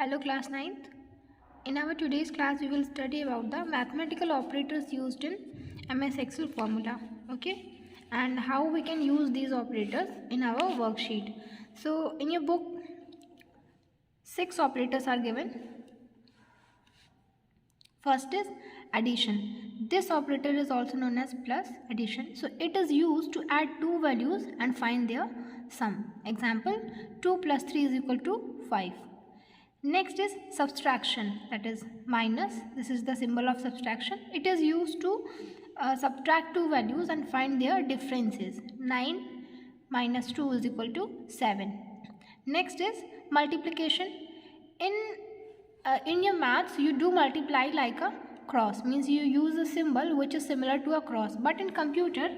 Hello class 9th. In our today's class we will study about the mathematical operators used in MS Excel formula, okay, and how we can use these operators in our worksheet. So in your book 6 operators are given. First is addition. This operator is also known as plus addition. So it is used to add two values and find their sum. Example, 2 plus 3 is equal to 5. Next is subtraction, that is minus. This is the symbol of subtraction. It is used to subtract two values and find their differences. 9 minus 2 is equal to 7. Next is multiplication. In your maths you do multiply like a cross, means you use a symbol which is similar to a cross, but in computer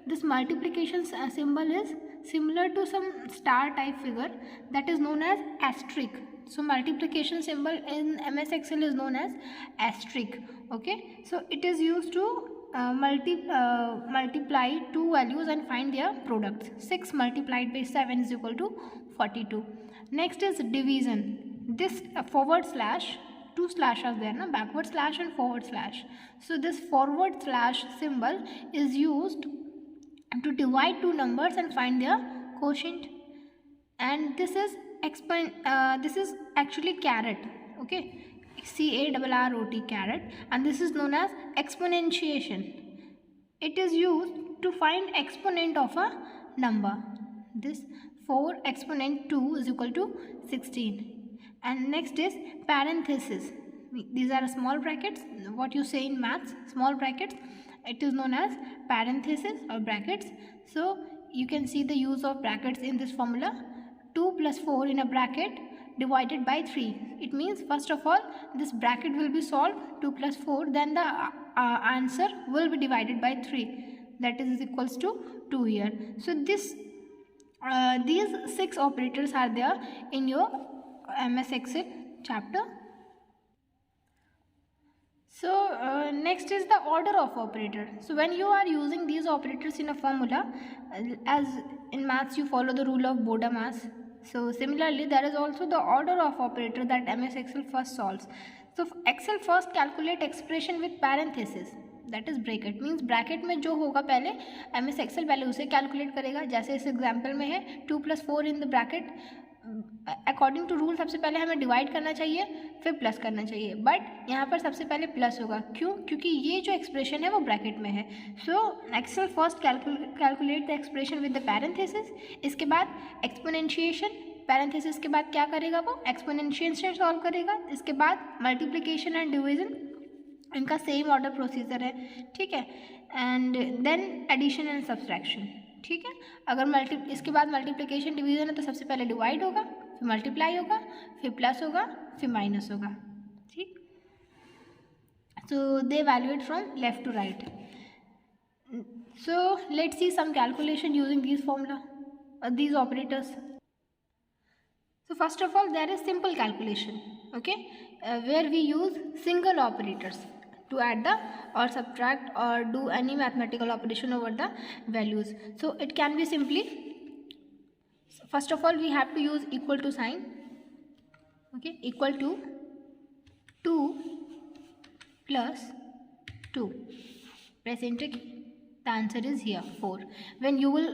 this multiplication symbol is similar to some star type figure that is known as asterisk. So multiplication symbol in MS Excel is known as asterisk, okay. So it is used to multiply two values and find their products. 6 multiplied by 7 is equal to 42. Next is division. This forward slash, two slashes there, na, backward slash and forward slash. So this forward slash symbol is used to divide two numbers and find their quotient. And this is actually caret, okay, CARROT, caret, and this is known as exponentiation. It is used to find exponent of a number. This 4 exponent 2 is equal to 16. And next is parenthesis. These are small brackets, what you say in maths, small brackets. It is known as parenthesis or brackets. So you can see the use of brackets in this formula. 2 plus 4 in a bracket divided by 3. It means first of all this bracket will be solved, 2 plus 4, then the answer will be divided by 3, that is equals to 2 here. So these 6 operators are there in your MS Excel chapter. So next is the order of operator. So when you are using these operators in a formula, as in maths you follow the rule of Bodemas. So similarly there is also the order of operator that MS Excel first solves. So Excel first calculate expression with parenthesis, that is bracket, means bracket में जो होगा पहले MS Excel पहले उसे calculate करेगा. जैसे इस example में है 2 plus 4 in the bracket, according to rule सबसे पहले हमें डिवाइड करना चाहिए फिर प्लस करना चाहिए, बट यहाँ पर सबसे पहले प्लस होगा. क्यों? क्योंकि ये जो एक्सप्रेशन है वो ब्रैकेट में है. So Excel first calculate the expression with the parenthesis. इसके बाद एक्सपोनेंशिएशन, पैरेंथेसिस के बाद क्या करेगा वो एक्सपोनेंशिएशन सॉल्व करेगा. इसके बाद मल्टीप्लिकेशन एंड डिवीजन, इनका सेम ऑर्डर प्रोसीजर है, ठीक है. And then addition and subtraction, ठीक है. अगर इसके बाद मल्टीप्लिकेशन डिवीजन है तो सबसे पहले डिवाइड होगा, फिर मल्टीप्लाई होगा, फिर प्लस होगा, फिर माइनस होगा, ठीक. So they evaluate from left to right. So let's see some calculation using this formula, these operators. So first of all there is simple calculation, okay, where we use single operators to add the or subtract or do any mathematical operation over the values. So it can be simply, first of all we have to use equal to sign, okay, equal to 2 plus 2, press enter key. The answer is here 4. When you will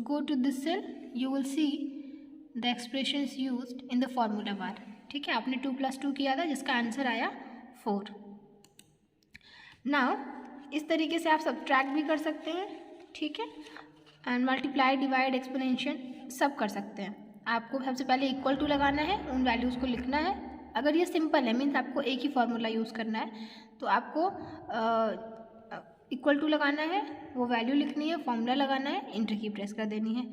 go to this cell you will see the expressions used in the formula bar, ठीक है. आपने 2 plus 2 किया था जिसका answer आया 4. Now इस तरीके से आप सब्ट्रैक्ट भी कर सकते हैं, ठीक है, एंड मल्टीप्लाई, डिवाइड, एक्सपोनेंशियल सब कर सकते हैं. आपको सबसे पहले इक्वल टू लगाना है, उन वैल्यूज़ को लिखना है. अगर ये सिंपल है मीन्स आपको एक ही फार्मूला यूज़ करना है, तो आपको इक्वल टू लगाना है, वो वैल्यू लिखनी है, फार्मूला लगाना है, इंटर की प्रेस कर देनी है.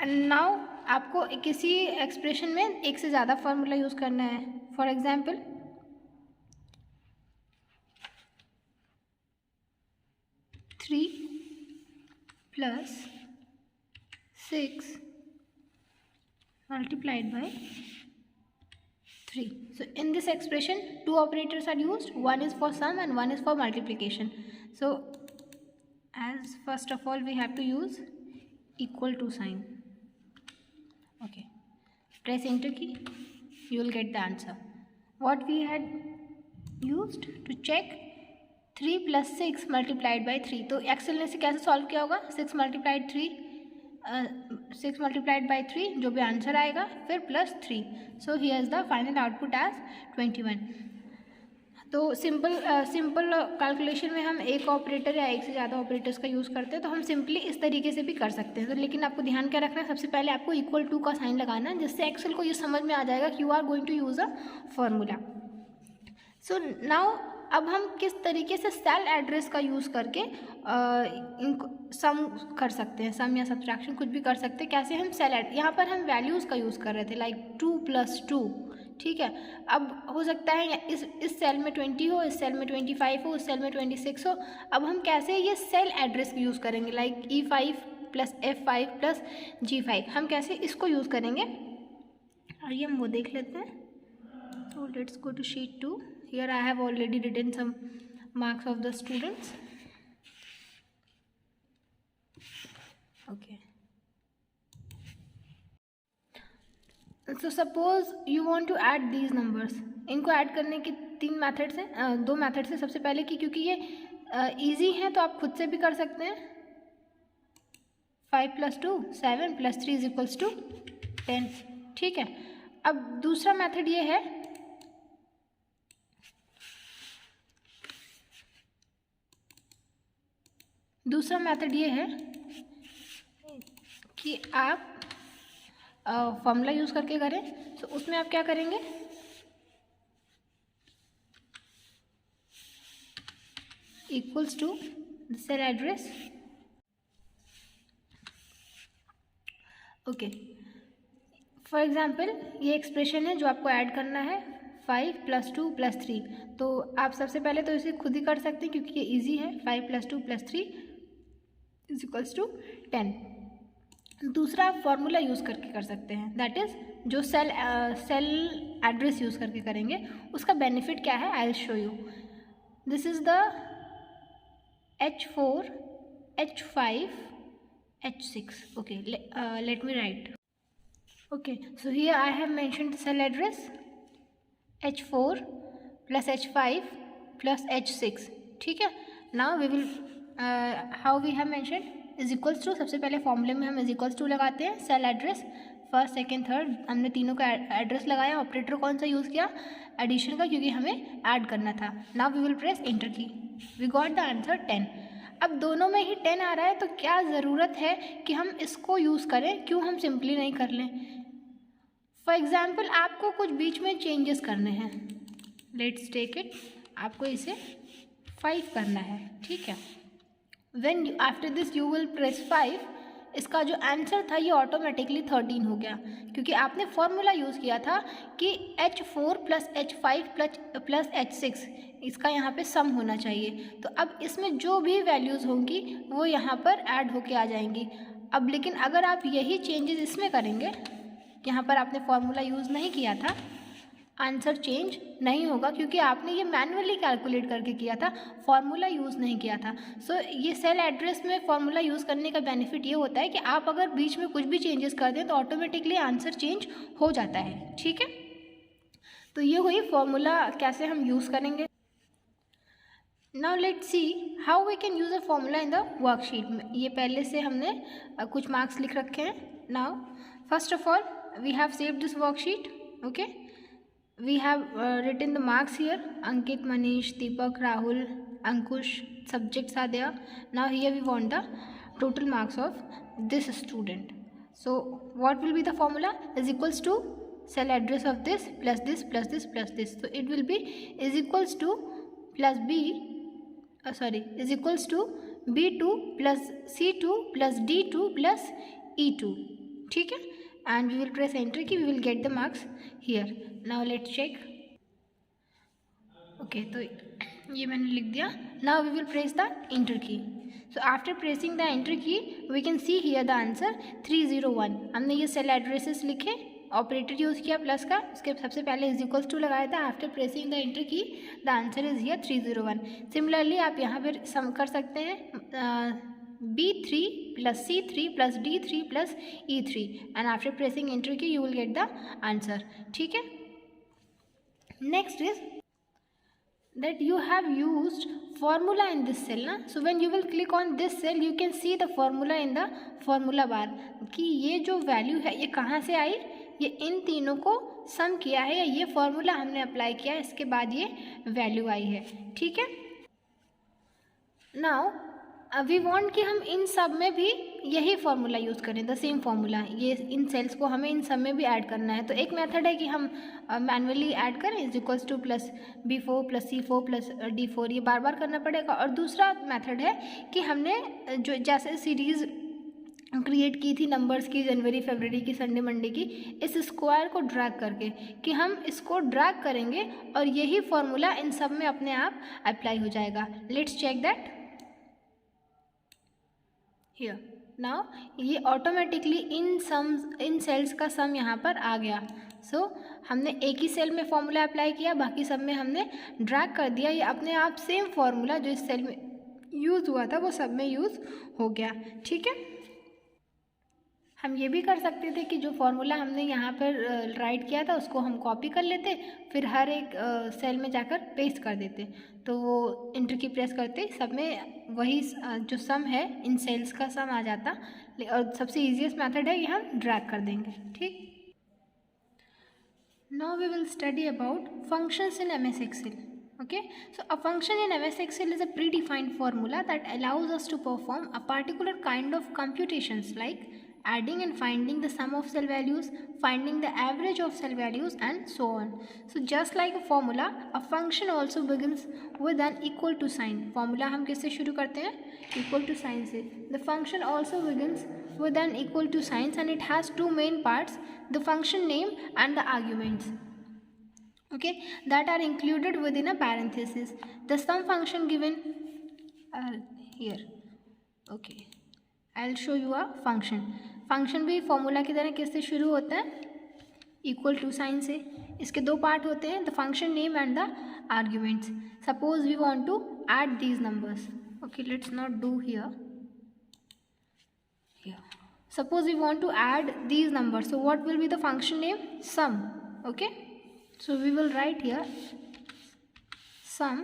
एंड नाउ आपको किसी एक्सप्रेशन में एक से ज़्यादा फार्मूला यूज़ करना है. For example 3 plus 6 multiplied by 3. So in this expression two operators are used, one is for sum and one is for multiplication. So as first of all we have to use equal to sign, okay, press enter key. you will get the answer. What we had used to check 3 plus 6 multiplied by 3. तो Excel ने से कैसे solve किया होगा? 6 multiplied 3 जो भी answer आएगा फिर plus 3. So here is the final output as 21. तो सिंपल कैलकुलेशन में हम एक ऑपरेटर या एक से ज़्यादा ऑपरेटर्स का यूज़ करते हैं, तो हम सिंपली इस तरीके से भी कर सकते हैं. तो लेकिन आपको ध्यान क्या रखना है, सबसे पहले आपको इक्वल टू का साइन लगाना है, जिससे एक्सेल को ये समझ में आ जाएगा कि you are going to use a formula. So now अब हम किस तरीके से सेल एड्रेस का यूज़ करके इनको सम कर सकते हैं, सम या सब्ट्रैक्शन कुछ भी कर सकते हैं. कैसे हम यहाँ पर हम वैल्यूज़ का यूज़ कर रहे थे, लाइक 2 + 2. ठीक है, अब हो सकता है इस सेल में 20 हो, इस सेल में 25 हो, उस सेल में 26 हो. अब हम कैसे ये सेल एड्रेस यूज़ करेंगे, लाइक E5 + F5 + G5, हम कैसे इसको यूज़ करेंगे, आइए हम वो देख लेते हैं. So let's go to sheet 2. Here I have already written some marks of the students. Okay. So suppose you want to add these numbers. इनको ऐड करने के 3 मेथड्स हैं, 2 मेथड्स हैं. सबसे पहले कि क्योंकि ये ईजी है तो आप खुद से भी कर सकते हैं. 5 + 2 7 + 3 = 10. ठीक है, अब दूसरा मेथड ये है कि आप फॉर्मूला यूज़ करके करें. तो उसमें आप क्या करेंगे, equals to cell address. Okay, for example ये एक्सप्रेशन है जो आपको ऐड करना है, 5 + 2 + 3. तो आप सबसे पहले तो इसे खुद ही कर सकते हैं क्योंकि ये इजी है. 5 + 2 + 3 = 10. दूसरा आप फॉर्मूला यूज़ करके कर सकते हैं, दैट इज़ जो सेल एड्रेस यूज़ करके करेंगे. उसका बेनिफिट क्या है, I will show you. This is the H4 H5 H6. Okay, let me write. Okay, so here I have mentioned the cell address H4 + H5 + H6. ठीक है, now we will how we have mentioned = सबसे पहले फॉर्मूले में हम = लगाते हैं. Cell address first second third हमने तीनों का एड्रेस लगाया. ऑपरेटर कौन सा यूज़ किया, एडिशन का, क्योंकि हमें ऐड करना था. Now we will press enter key. We got the answer 10. अब दोनों में ही 10 आ रहा है तो क्या ज़रूरत है कि हम इसको यूज़ करें, क्यों हम सिंपली नहीं कर लें. फॉर एग्ज़ाम्पल आपको कुछ बीच में चेंजेस करने हैं, लेट्स टेक इट, आपको इसे 5 करना है. ठीक है, when after this you will press 5, इसका जो आंसर था ये ऑटोमेटिकली 13 हो गया, क्योंकि आपने फॉर्मूला यूज़ किया था कि H4 + H5 + H6 इसका यहाँ पे सम होना चाहिए. तो अब इसमें जो भी वैल्यूज़ होंगी वो यहाँ पर ऐड होके आ जाएंगी. अब लेकिन अगर आप यही चेंजेस इसमें करेंगे, यहाँ पर आपने फॉर्मूला यूज़ नहीं किया था, आंसर चेंज नहीं होगा, क्योंकि आपने ये मैन्युअली कैलकुलेट करके किया था, फॉर्मूला यूज़ नहीं किया था. सो ये सेल एड्रेस में फॉर्मूला यूज़ करने का बेनिफिट ये होता है कि आप अगर बीच में कुछ भी चेंजेस कर दें तो ऑटोमेटिकली आंसर चेंज हो जाता है. ठीक है, तो ये हुई फॉर्मूला कैसे हम यूज़ करेंगे. Now let's see how we can use a formula in the worksheet. ये पहले से हमने कुछ मार्क्स लिख रखे हैं. Now first of all we have saved this worksheet. Okay, we have written the marks here, Ankit, Manish, Deepak, Rahul, Ankush, subjects are there. Now here we want the total marks of this student. So what will be the formula, = cell address of this plus this plus this plus this. So it will be = plus B = B2 plus C2 plus D2 plus E2. ठीक है, and we will press enter key, we will get the marks here. Now let's check. Okay, तो ये मैंने लिख दिया. Now we will press the enter key. So after pressing the enter key we can see here the answer 301. हमने ये cell addresses लिखे, operator use किया plus का, उसके सबसे पहले = लगाया था. आफ्टर प्रेसिंग द एंटर की the answer is here 301. Similarly आप यहाँ पर सम कर सकते हैं, B3 plus C3 plus D3 plus E3, and after pressing enter key you will get the answer. ठीक है, Next is that you have used formula in this cell na. So when you will click on this cell you can see the formula in the formula bar कि ये जो value है ये कहाँ से आई, ये इन तीनों को सम किया है या ये फॉर्मूला हमने अप्लाई किया है, इसके बाद ये वैल्यू आई है. ठीक है. नाउ वी वांट कि हम इन सब में भी यही फार्मूला यूज़ करें, द सेम फार्मूला. ये इन सेल्स को हमें इन सब में भी ऐड करना है. तो एक मेथड है कि हम मैनुअली ऐड करें, is equals two plus B4 plus C4 plus D4, ये बार बार करना पड़ेगा. और दूसरा मेथड है कि हमने जो जैसे सीरीज़ क्रिएट की थी नंबर्स की, जनवरी फरवरी की, संडे मंडे की, इस स्क्वायर को ड्रैग करके कि हम इसको ड्रैग करेंगे और यही फार्मूला इन सब में अपने आप अप्लाई हो जाएगा. Let's check that here. Now ये ऑटोमेटिकली इन सेल्स का सम यहाँ पर आ गया. सो हमने एक ही सेल में फॉर्मूला अप्लाई किया, बाकी सब में हमने ड्रैग कर दिया. ये अपने आप सेम फॉर्मूला जो इस सेल में यूज़ हुआ था वो सब में यूज़ हो गया. ठीक है. हम ये भी कर सकते थे कि जो फार्मूला हमने यहाँ पर राइट किया था उसको हम कॉपी कर लेते, फिर हर एक सेल में जाकर पेस्ट कर देते, तो वो इंटर की प्रेस करते सब में वही जो सम है इन सेल्स का सम आ जाता. और सबसे ईजीएस्ट मेथड है कि हम ड्रैग कर देंगे. ठीक. Now we will study about functions in MS Excel. Okay, so a function in MS Excel is a predefined formula that allows us to perform a particular kind of computations like adding and finding the sum of cell values, finding the average of cell values and so on. So just like a formula, a function also begins with an equal to sign. Formula हम किससे शुरू करते हैं? Equal to sign से. The function also begins with an equal to signs and it has two main parts, the function name and the arguments. Okay, that are included within a parenthesis. The sum function given here. Okay, I'll show you a function. Function भी formula की तरह किससे शुरू होता है? Equal to sign से. इसके दो पार्ट होते हैं, the function name and the arguments. Suppose we want to add these numbers. Okay, let's not do here. Suppose we want to add these numbers, so what will be the function name? Sum. Okay, so we will write here sum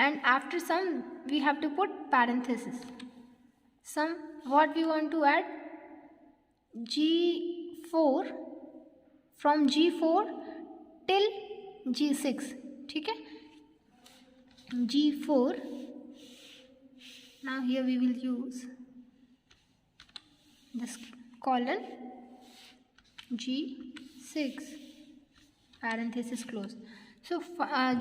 and after sum we have to put parenthesis. Sum, what we want to add? G4 from G4 till G6. ठीक है. G4. Now here we will use this colon G6 parenthesis close. So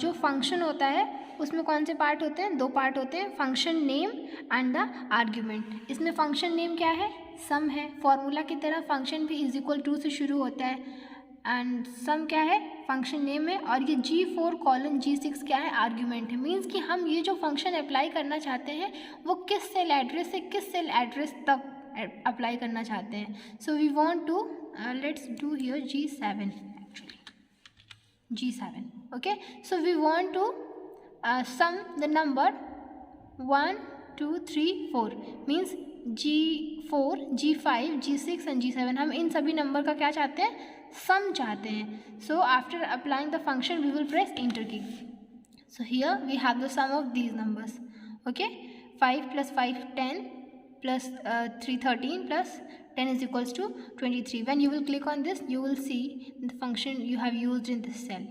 जो function होता है उसमें कौन से part होते हैं? दो पार्ट होते हैं, function name and the argument. इसमें फंक्शन नेम क्या है? सम है. फॉर्मूला की तरह फंक्शन भी इज इक्वल टू से शुरू होता है एंड सम क्या है? फंक्शन नेम है. और ये G4 कॉलन G6 क्या है? आर्ग्यूमेंट है. मीन्स कि हम ये जो फंक्शन अप्लाई करना चाहते हैं वो किस सेल एड्रेस से किस सेल एड्रेस तक अप्लाई करना चाहते हैं. So we want to let's do here G7. G7. Okay, so we want to sum the number 1 2 3 4 means G4 G5 G6 and G7. हम इन सभी नंबर का क्या चाहते हैं? सम चाहते हैं. So after applying the function we will press enter key. So here we have the sum of these numbers. Okay, 5 plus 5 10 plus 3 13 plus 10 is equals to 23. When you will click on this you will see the function you have used in this cell.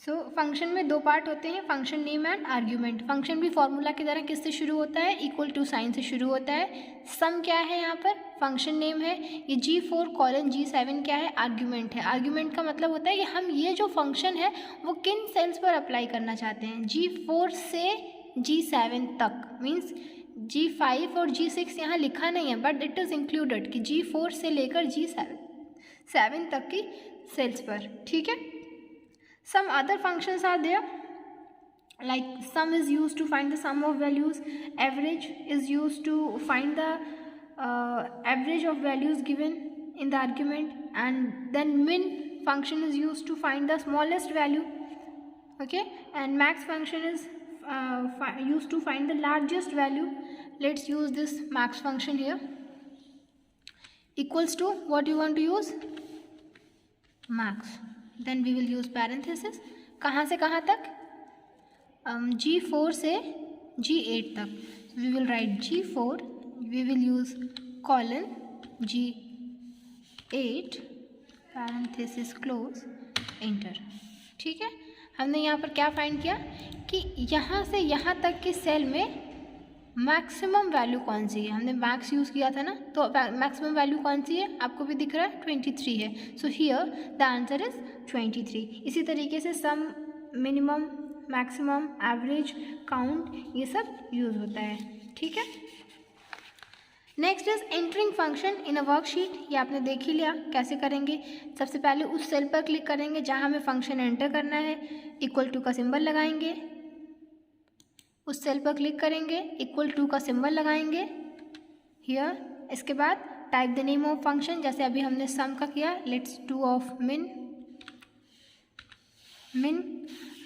So function में दो part होते हैं, function name and argument. Function भी formula की तरह किससे शुरू होता है? इक्वल टू साइन से शुरू होता है. सम क्या है यहाँ पर? फंक्शन नेम है. ये G4 कॉलन G7 क्या है? आर्ग्यूमेंट है. आर्ग्यूमेंट का मतलब होता है कि हम ये जो फंक्शन है वो किन सेल्स पर अप्लाई करना चाहते हैं. G4 से G7 तक मीन्स G5 और G6 यहाँ लिखा नहीं है बट इट इज़ इंक्लूडेड कि G4 से लेकर G7 तक की सेल्स पर. ठीक है. Some other functions are there like sum is used to find the sum of values, average is used to find the average of values given in the argument, and then min function is used to find the smallest value. Okay, and max function is used to find the largest value. Let's use this max function here. Equals to what you want to use? Max. Then we will use parenthesis. कहाँ से कहाँ तक? G4 से G8 तक. We will write G4, we will use colon G8 parenthesis close enter. ठीक है, हमने यहाँ पर क्या फाइंड किया कि यहाँ से यहाँ तक के सेल में मैक्सिमम वैल्यू कौन सी है. हमने मैक्स यूज़ किया था ना, तो मैक्सिमम वैल्यू कौन सी है आपको भी दिख रहा है, 23 है. So here the answer is 23. इसी तरीके से सम, मिनिमम, मैक्सिमम, एवरेज, काउंट, ये सब यूज़ होता है. ठीक है. Next is entering function in a worksheet. ये आपने देख ही लिया कैसे करेंगे. सबसे पहले उस सेल पर क्लिक करेंगे जहाँ हमें फंक्शन एंटर करना है, इक्वल टू का सिंबल लगाएंगे. उस सेल पर क्लिक करेंगे, इक्वल टू का सिंबल लगाएंगे हियर. इसके बाद type the name of function, जैसे अभी हमने सम का किया, लेट्स डू ऑफ मिन.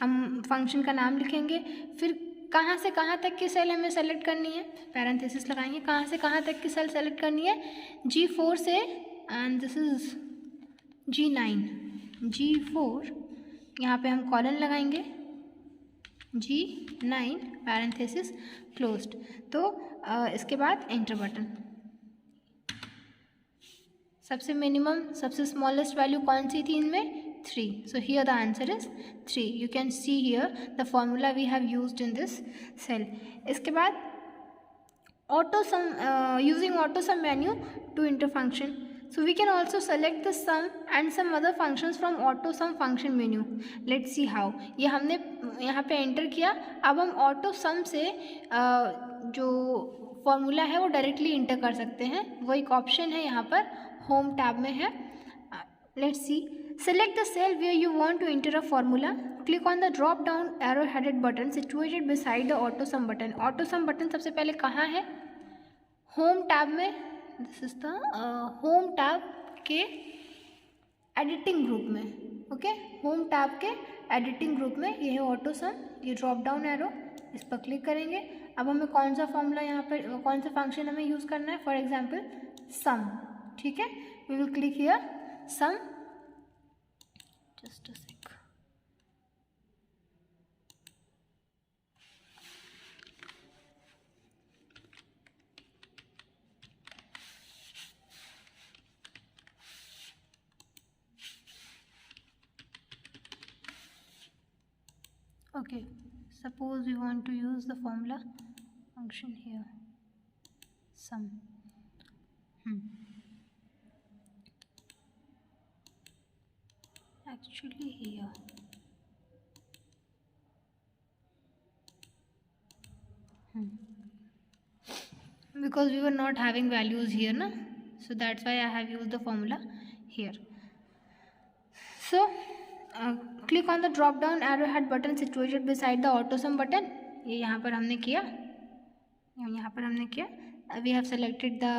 हम फंक्शन का नाम लिखेंगे. फिर कहाँ से कहाँ तक की सेल हमें सेलेक्ट करनी है, पैरेंथेसिस लगाएंगे. कहाँ से कहाँ तक की सेल सेलेक्ट करनी है? G4 से, and this is G9. G4 यहाँ पे हम कॉलन लगाएंगे, G9 पैरेंथेसिस क्लोज्ड. तो इसके बाद एंटर बटन. सबसे मिनिमम, सबसे स्मॉलेस्ट वैल्यू कौन सी थी इनमें? 3. So here the answer is 3. You can see here the formula we have used in this cell. इसके बाद auto sum, using auto sum menu to enter function. So we can also select the sum and some other functions from auto sum function menu. Let's see how. ये हमने यहाँ पे enter किया. अब हम auto सम से जो फॉर्मूला है वो डायरेक्टली इंटर कर सकते हैं. वो एक ऑप्शन है यहाँ पर, होम टैब में है. Let's see. Select the cell where you want to enter a formula. Click on the drop down arrow headed button situated beside the auto sum button. auto sum button सबसे पहले कहाँ है? Home tab में. This is the home tab के editing group में. Okay, home tab के editing group में ये है ऑटो सम. ये ड्रॉप डाउन एरो, इस पर क्लिक करेंगे. अब हमें कौन सा फॉर्मूला यहाँ पर, कौन सा फंक्शन हमें यूज़ करना है? For example sum. ठीक है, we will click here sum. Just a sec. Okay, suppose we want to use the formula function here, sum. Actually here because we were not having values here na, so that's why I have used the formula here. So click on the drop down arrowhead button situated beside the auto sum button. ये यहाँ पर हमने किया, यहाँ पर हमने किया. We have selected the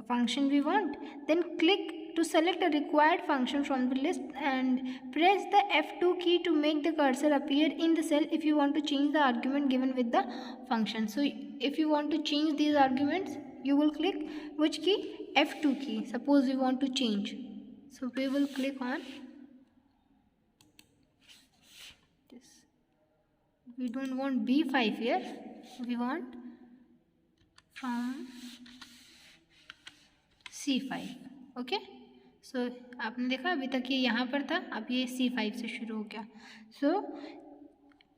function we want. Then click to select a required function from the list and press the F2 key to make the cursor appear in the cell if you want to change the argument given with the function. So if you want to change these arguments, you will click which key? F2 key. Suppose we want to change, so we will click on this. We don't want B5 here, we want from C5. Okay, so आपने देखा अभी तक ये यहाँ पर था, अब ये C5 से शुरू हो गया. सो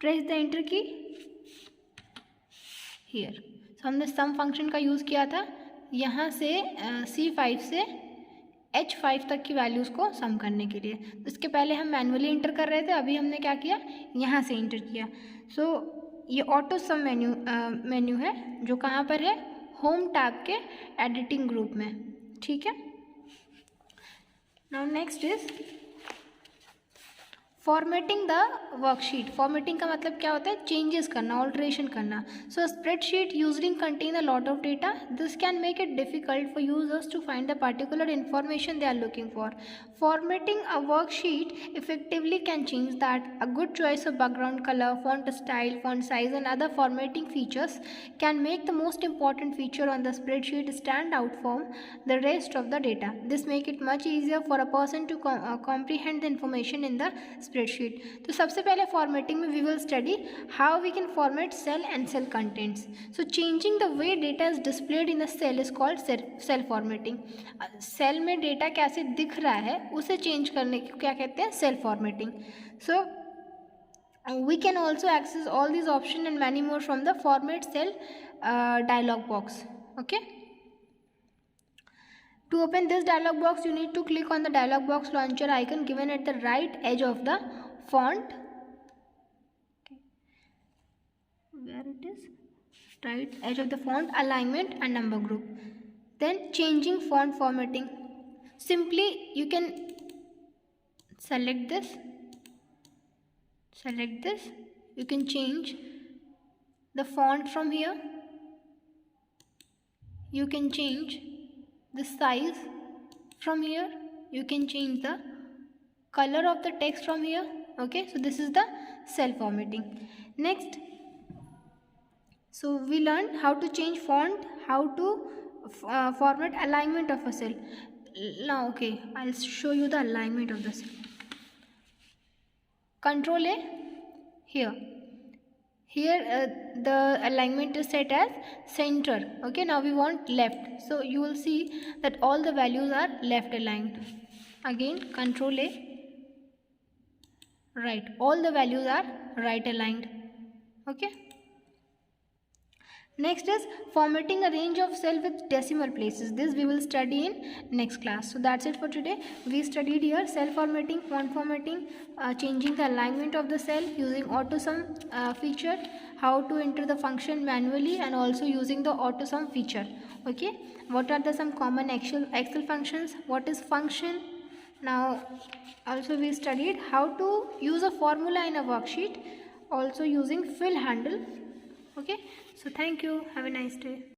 प्रेस द एंटर की हियर. सो हमने सम फंक्शन का यूज़ किया था यहाँ से C5 से H5 तक की वैल्यूज़ को सम करने के लिए. तो इसके पहले हम मैनुअली इंटर कर रहे थे, अभी हमने क्या किया, यहाँ से इंटर किया. सो ये ऑटो सम मेन्यू है जो कहाँ पर है? होम टैब के एडिटिंग ग्रुप में. ठीक है. Now next is formatting the worksheet. Formatting का मतलब क्या होता है? चेंजेस करना, ऑल्ट्रेशन करना. So spreadsheet usually contain a lot of data. This can make it difficult for users to find the particular information they are looking for. Formatting a worksheet effectively can change that. A good choice of background color, font style, font size and other formatting features can make the most important feature on the spreadsheet stand out from the rest of the data. This make it much easier for a person to comprehend the information in the spreadsheet. तो सबसे पहले formatting में we will study how we can format cell and cell contents. So changing the way data is displayed in a cell is called cell formatting. Cell में data कैसे दिख रहा है उसे चेंज करने को क्या कहते हैं, cell formatting. So we can also access all this option and many more from the format cell dialog box. Okay, to open this dialog box you need to click on the dialog box launcher icon given at the right edge of the font. Okay, where it is, right edge of the font, alignment and number group. Then changing font formatting, simply you can select this, you can change the font from here, you can change the size from here, you can change the color of the text from here. Okay, so this is the cell formatting. Next, so we learned how to change font, how to format alignment of a cell. Now okay, I'll show you the alignment of the cell. Control A, here the alignment is set as center. Okay, now we want left, so you will see that all the values are left aligned. Again Control A, right, all the values are right aligned. Okay, next is formatting a range of cell with decimal places. This we will study in next class. So that's it for today. We studied here cell formatting, font formatting, changing the alignment of the cell using AutoSum feature, how to enter the function manually and also using the AutoSum feature. Okay, what are the some common Excel functions, what is function. Now also we studied how to use a formula in a worksheet, also using fill handle. Okay, so thank you, have a nice day.